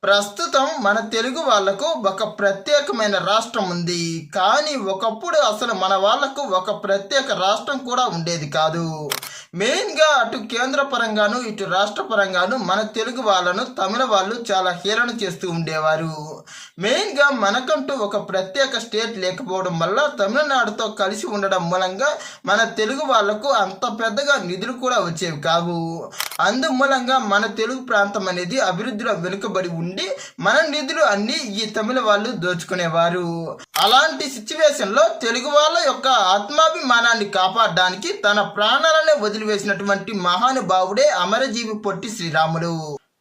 ప్రస్తుతం మన తెలుగు వాళ్లకు ఒక ప్రత్యేకమైన రాష్ట్రం ఉంది. కానీ ఒకప్పుడు అసలు మన వాళ్లకు ఒక ప్రత్యేక రాష్ట్రం కూడా ఉండేది కాదు. మెయిన్గా అటు కేంద్ర పరంగాను ఇటు రాష్ట్ర పరంగాను మన తెలుగు వాళ్ళను తమిళ వాళ్ళు చాలా హేళన చేస్తూ ఉండేవారు. మెయిన్గా మనకంటూ ఒక ప్రత్యేక స్టేట్ లేకపోవడం వల్ల తమిళనాడుతో కలిసి ఉండడం మూలంగా మన తెలుగు వాళ్లకు అంత పెద్దగా నిధులు కూడా వచ్చేవి కావు. అందుమూలంగా మన తెలుగు ప్రాంతం అనేది అభివృద్ధిలో వెనుకబడి ఉండి మన నిధులు అన్ని ఈ తమిళ వాళ్ళు దోచుకునేవారు. అలాంటి సిచ్యువేషన్లో తెలుగు వాళ్ళ యొక్క ఆత్మాభిమానాన్ని కాపాడడానికి తన ప్రాణాలనే వదిలివేసినటువంటి మహానుభావుడే అమరజీవి పొట్టి శ్రీరాములు.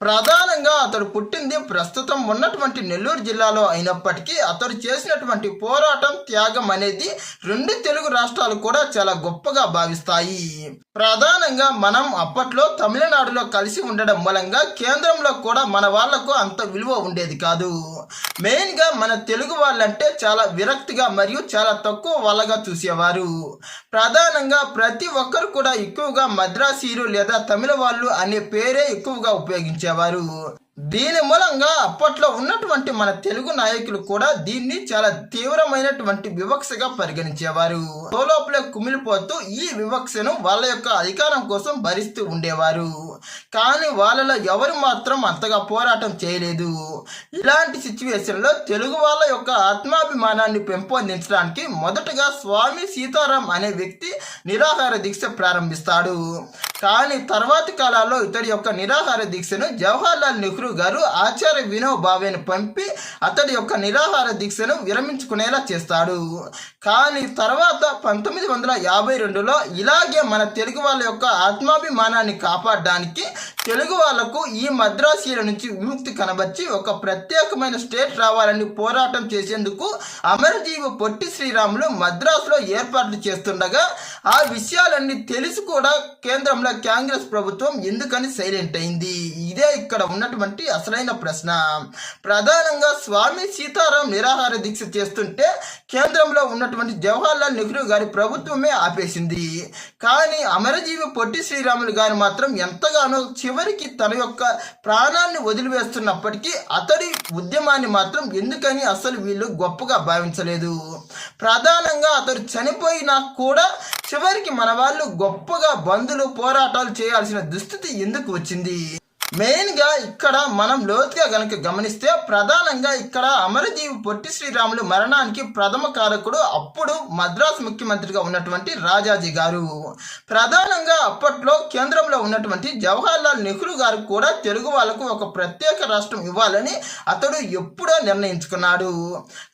ప్రధానంగా అతడు పుట్టింది ప్రస్తుతం ఉన్నటువంటి నెల్లూరు జిల్లాలో అయినప్పటికీ అతడు చేసినటువంటి పోరాటం త్యాగం అనేది రెండు తెలుగు రాష్ట్రాలు కూడా చాలా గొప్పగా భావిస్తాయి. ప్రధానంగా మనం అప్పట్లో తమిళనాడులో కలిసి ఉండడం మూలంగా కేంద్రంలో కూడా మన వాళ్లకు అంత విలువ ఉండేది కాదు. మెయిన్గా మన తెలుగు వాళ్ళంటే చాలా విరక్తిగా మరియు చాలా తక్కువ వాళ్ళగా చూసేవారు. ప్రధానంగా ప్రతి ఒక్కరు కూడా ఎక్కువగా మద్రాసీలు లేదా తమిళ వాళ్ళు అనే పేరే ఎక్కువగా ఉపయోగించేవారు. దీని మూలంగా అప్పట్లో ఉన్నటువంటి మన తెలుగు నాయకులు కూడా దీన్ని చాలా తీవ్రమైనటువంటి వివక్షగా పరిగణించేవారు. లోపలే కుమిలిపోతూ ఈ వివక్షను వాళ్ళ యొక్క అధికారం కోసం భరిస్తూ ఉండేవారు. కానీ వాళ్ళలో ఎవరు మాత్రం అంతగా పోరాటం చేయలేదు. ఇలాంటి సిచ్యువేషన్లో తెలుగు వాళ్ళ యొక్క ఆత్మాభిమానాన్ని పెంపొందించడానికి మొదటగా స్వామి సీతారాం అనే వ్యక్తి నిరాహార దీక్ష ప్రారంభిస్తాడు. కానీ తర్వాతి కాలాల్లో ఇతడి యొక్క నిరాహార దీక్షను జవహర్లాల్ నెహ్రూ గారు ఆచార్య వినోబా భావేను పంపి అతడి యొక్క నిరాహార దీక్షను విరమించుకునేలా చేస్తాడు. కానీ తర్వాత 1952లో ఇలాగే మన తెలుగు వాళ్ళ యొక్క ఆత్మాభిమానాన్ని కాపాడడానికి తెలుగు వాళ్లకు ఈ మద్రాసీల నుంచి విముక్తి కనబర్చి ఒక ప్రత్యేకమైన స్టేట్ రావాలని పోరాటం చేసేందుకు అమరజీవి పొట్టి శ్రీరాములు మద్రాసులో ఏర్పాట్లు చేస్తుండగా ఆ విషయాలన్నీ తెలిసి కూడా కేంద్రంలో కాంగ్రెస్ ప్రభుత్వం ఎందుకని సైలెంట్ అయింది? ఇదే ఇక్కడ ఉన్నటువంటి అసలైన ప్రశ్న. ప్రధానంగా స్వామి సీతారాం నిరాహార దీక్ష చేస్తుంటే కేంద్రంలో ఉన్నటువంటి జవహర్లాల్ నెహ్రూ గారి ప్రభుత్వమే ఆపేసింది. కానీ అమరజీవి పొట్టి శ్రీరాములు గారు మాత్రం ఎంతగానో చివరికి తన యొక్క ప్రాణాన్ని వదిలివేస్తున్నప్పటికీ అతడి ఉద్యమాన్ని మాత్రం ఎందుకని అసలు వీళ్ళు గొప్పగా భావించలేదు. ప్రధానంగా అతడు చనిపోయినా కూడా చివరికి మన వాళ్ళు గొప్పగా బంధులు పోరాటాలు చేయాల్సిన దుస్థితి ఎందుకు వచ్చింది? మెయిన్గా ఇక్కడ మనం లోతుగా గనక గమనిస్తే ప్రధానంగా ఇక్కడ అమరజీవి పొట్టి శ్రీరాములు మరణానికి ప్రథమ కారకుడు అప్పుడు మద్రాసు ముఖ్యమంత్రిగా ఉన్నటువంటి రాజాజీ గారు. ప్రధానంగా అప్పట్లో కేంద్రంలో ఉన్నటువంటి జవహర్లాల్ నెహ్రూ గారు కూడా తెలుగు వాళ్ళకు ఒక ప్రత్యేక రాష్ట్రం ఇవ్వాలని అతడు ఎప్పుడో నిర్ణయించుకున్నాడు.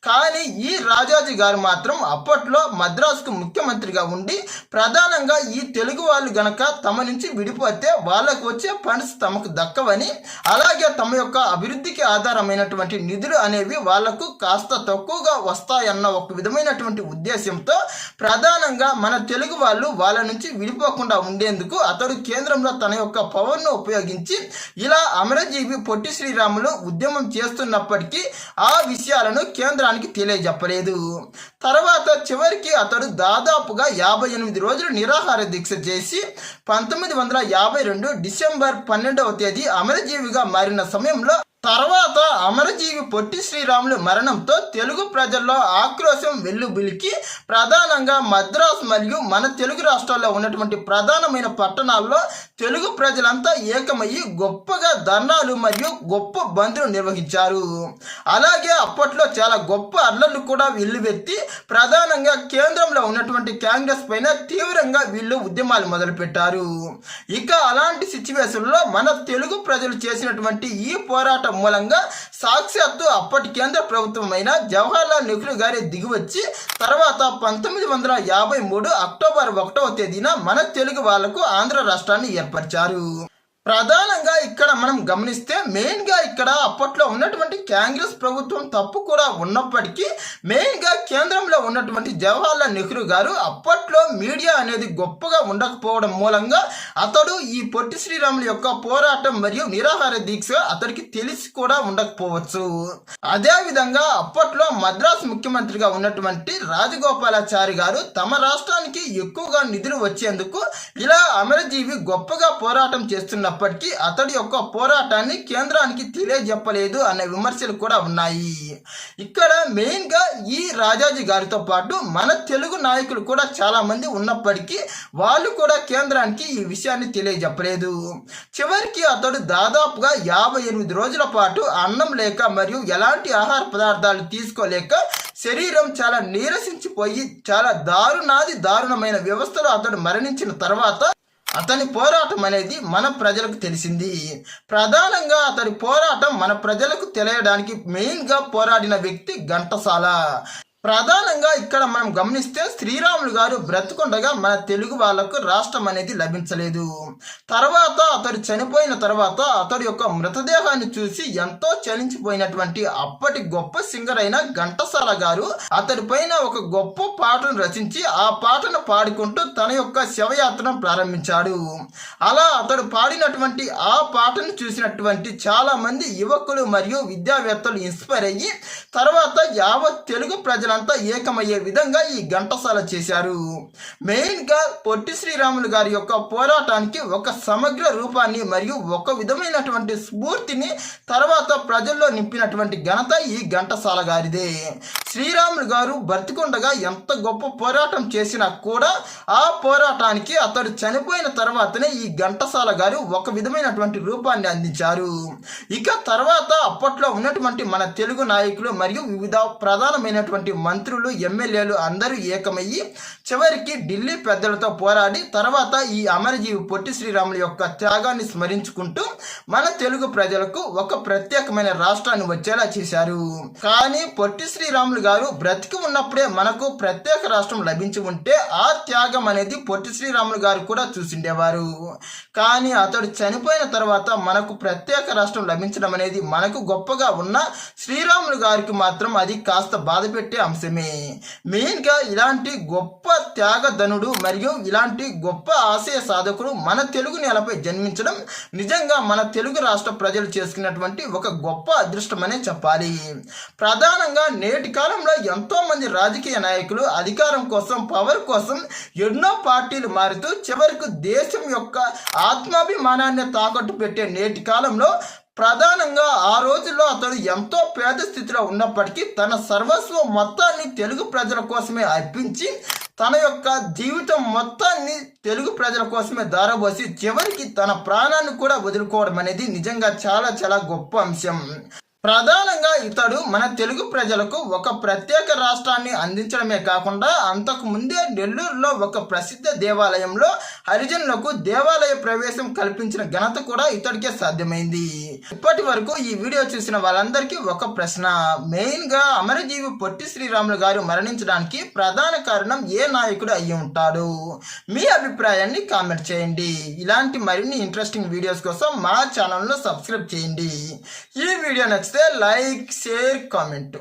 కానీ ఈ రాజాజీ గారు మాత్రం అప్పట్లో మద్రాసుకు ముఖ్యమంత్రిగా ఉండి ప్రధానంగా ఈ తెలుగు వాళ్ళు గనక తమ నుంచి విడిపోతే వాళ్ళకు వచ్చే ఫండ్స్ తమకు దక్కవని, అలాగే తమ యొక్క అభివృద్ధికి ఆధారమైనటువంటి నిధులు అనేవి వాళ్లకు కాస్త తక్కువగా వస్తాయన్న ఒక విధమైనటువంటి ఉద్దేశంతో ప్రధానంగా మన తెలుగు వాళ్ళు వాళ్ళ నుంచి విడిపోకుండా ఉండేందుకు అతడు కేంద్రంలో తన యొక్క పవర్ను ఉపయోగించి ఇలా అమరజీవి పొట్టి శ్రీరాములు ఉద్యమం చేస్తున్నప్పటికీ ఆ విషయాలను కేంద్రానికి తెలియజెప్పలేదు. తర్వాత చివరికి అతడు దాదాపుగా 58 రోజులు నిరాహార దీక్ష చేసి 1952 డిసెంబర్ 12వ తేదీ అమరజీవిగా మారిన సమయంలో తర్వాత అమరజీవి పొట్టి శ్రీరాములు మరణంతో తెలుగు ప్రజల్లో ఆక్రోశం వెల్లుబిలికి ప్రధానంగా మద్రాసు మరియు మన తెలుగు రాష్ట్రాల్లో ఉన్నటువంటి ప్రధానమైన పట్టణాల్లో తెలుగు ప్రజలంతా ఏకమయ్యి గొప్పగా ధర్నాలు మరియు గొప్ప బంద్లు నిర్వహించారు. అలాగే అప్పట్లో చాలా గొప్ప అల్లర్లు కూడా వెల్లువెత్తి ప్రధానంగా కేంద్రంలో ఉన్నటువంటి కాంగ్రెస్ పైన తీవ్రంగా వీళ్ళు ఉద్యమాలు మొదలుపెట్టారు. ఇక అలాంటి సిచ్యువేషన్లో మన తెలుగు ప్రజలు చేసినటువంటి ఈ పోరాటం మూలంగా సాక్షాత్తు అప్పటి కేంద్ర ప్రభుత్వమైన జవహర్లాల్ నెహ్రూ గారి దిగివచ్చి తర్వాత 1953 అక్టోబర్ 1వ తేదీన మన తెలుగు వాళ్లకు ఆంధ్ర రాష్ట్రాన్ని ఏర్పరిచారు. ప్రధానంగా ఇక్కడ మనం గమనిస్తే మెయిన్గా ఇక్కడ అప్పట్లో ఉన్నటువంటి కాంగ్రెస్ ప్రభుత్వం తప్పు కూడా ఉన్నప్పటికీ మెయిన్గా కేంద్రంలో ఉన్నటువంటి జవహర్లాల్ నెహ్రూ గారు అప్పట్లో మీడియా అనేది గొప్పగా ఉండకపోవడం మూలంగా అతడు ఈ పొట్టి శ్రీరాములు యొక్క పోరాటం మరియు నిరాహార దీక్ష అతడికి తెలిసి కూడా ఉండకపోవచ్చు. అదేవిధంగా అప్పట్లో మద్రాసు ముఖ్యమంత్రిగా ఉన్నటువంటి రాజగోపాలాచారి గారు తమ రాష్ట్రానికి ఎక్కువగా నిధులు వచ్చేందుకు ఇలా అమరజీవి గొప్పగా పోరాటం చేస్తున్న ఉన్నప్పటికీ అతడి యొక్క పోరాటాన్ని కేంద్రానికి తెలియజెప్పలేదు అనే విమర్శలు కూడా ఉన్నాయి. ఇక్కడ మెయిన్గా ఈ రాజాజీ గారితో పాటు మన తెలుగు నాయకులు కూడా చాలా మంది ఉన్నప్పటికీ వాళ్ళు కూడా కేంద్రానికి ఈ విషయాన్ని తెలియజెప్పలేదు. చివరికి అతడు దాదాపుగా 58 రోజుల పాటు అన్నం లేక మరియు ఎలాంటి ఆహార పదార్థాలు తీసుకోలేక శరీరం చాలా నీరసించిపోయి చాలా దారుణమైన వ్యవస్థలో అతడు మరణించిన తర్వాత అతని పోరాటం అనేది మన ప్రజలకు తెలిసింది. ప్రధానంగా అతడి పోరాటం మన ప్రజలకు తెలియడానికి మెయిన్గా పోరాడిన వ్యక్తి ఘంటసాల. ప్రధానంగా ఇక్కడ మనం గమనిస్తే శ్రీరాములు గారు బ్రతుకుండగా మన తెలుగు వాళ్లకు రాష్ట్రం అనేది లభించలేదు. తర్వాత అతడు చనిపోయిన తర్వాత అతడి యొక్క మృతదేహాన్ని చూసి ఎంతో చలించిపోయినటువంటి అప్పటి గొప్ప సింగర్ అయిన ఘంటసాల గారు అతడి పైన ఒక గొప్ప పాటను రచించి ఆ పాటను పాడుకుంటూ తన యొక్క శవయాత్రను ప్రారంభించాడు. అలా అతడు పాడినటువంటి ఆ పాటను చూసినటువంటి చాలా మంది యువకులు మరియు విద్యావేత్తలు ఇన్స్పైర్ అయ్యి తర్వాత యావత్ తెలుగు ప్రజలంతా ఏకమయ్యే విధంగా ఈ ఘంటసాల చేశారు. మెయిన్గా పొట్టి శ్రీరాములు గారి యొక్క పోరాటానికి ఒక సమగ్ర రూపాన్ని మరియు ఒక విధమైనటువంటి స్ఫూర్తిని తర్వాత ప్రజల్లో నింపినటువంటి ఘనత ఈ ఘంటసాల గారిదే. శ్రీరాములు గారు బ్రతికుండగా ఎంత గొప్ప పోరాటం చేసినా కూడా ఆ పోరాటానికి అతడు చనిపోయిన తర్వాతనే ఈ ఘంటసాల గారు ఒక విధమైనటువంటి రూపాన్ని అందించారు. ఇక తర్వాత అప్పట్లో ఉన్నటువంటి మన తెలుగు నాయకులు మరియు వివిధ ప్రధానమైనటువంటి మంత్రులు ఎమ్మెల్యేలు అందరూ ఏకమయ్యి చివరికి ఢిల్లీ పెద్దలతో పోరాడి తర్వాత ఈ అమరజీవి పొట్టి శ్రీరాములు యొక్క త్యాగాన్ని స్మరించుకుంటూ మన తెలుగు ప్రజలకు ఒక ప్రత్యేకమైన రాష్ట్రాన్ని వచ్చేలా చేశారు. కానీ పొట్టి శ్రీరాములు గారు బ్రతికి ఉన్నప్పుడే మనకు ప్రత్యేక రాష్ట్రం లభించి ఉంటే ఆ త్యాగం అనేది పొట్టి శ్రీరాములు గారు కూడా చూసిండేవారు. కానీ అతడు చనిపోయిన తర్వాత మనకు ప్రత్యేక రాష్ట్రం లభించడం అనేది మనకు గొప్పగా ఉన్న శ్రీరాములు గారికి మాత్రం అది కాస్త బాధ పెట్టే అంశమే. మెయిన్గా ఇలాంటి గొప్ప త్యాగధనుడు మరియు ఇలాంటి గొప్ప ఆశయ సాధకుడు మన తెలుగు నేలపై జన్మించడం నిజంగా మన తెలుగు రాష్ట్ర ప్రజలు చేసుకున్నటువంటి ఒక గొప్ప అదృష్టమనే చెప్పాలి. ప్రధానంగా నేటి కాలంలో ఎంతో మంది రాజకీయ నాయకులు అధికారం కోసం పవర్ కోసం ఎన్నో పార్టీలు మారుతూ చివరకు దేశం యొక్క ఆత్మాభిమానాన్ని తాకట్టు పెట్టే నేటి కాలంలో ప్రధానంగా ఆ రోజుల్లో అతడు ఎంతో పేద స్థితిలో ఉన్నప్పటికీ తన సర్వస్వం మొత్తాన్ని తెలుగు ప్రజల కోసమే అర్పించి తన యొక్క జీవితం మొత్తాన్ని తెలుగు ప్రజల కోసమే దారబోసి చివరికి తన ప్రాణాన్ని కూడా వదులుకోవడం అనేది నిజంగా చాలా గొప్ప అంశం. ప్రధానంగా ఇతడు మన తెలుగు ప్రజలకు ఒక ప్రత్యేక రాష్ట్రాన్ని అందించడమే కాకుండా అంతకు ముందే నెల్లూరులో ఒక ప్రసిద్ధ దేవాలయంలో హరిజనులకు దేవాలయ ప్రవేశం కల్పించిన ఘనత కూడా ఇతడికే సాధ్యమైంది. ఇప్పటి వరకు ఈ వీడియో చూసిన వాళ్ళందరికీ ఒక ప్రశ్న, మెయిన్గా అమరజీవి పొట్టి శ్రీరాములు గారు మరణించడానికి ప్రధాన కారణం ఏ నాయకుడు అయ్యి ఉంటాడు? మీ అభిప్రాయాన్ని కామెంట్ చేయండి. ఇలాంటి మరిన్ని ఇంట్రెస్టింగ్ వీడియోస్ కోసం మా ఛానల్ను సబ్స్క్రైబ్ చేయండి. ఈ వీడియో నచ్చితే లైక్, షేర్, కామెంట్.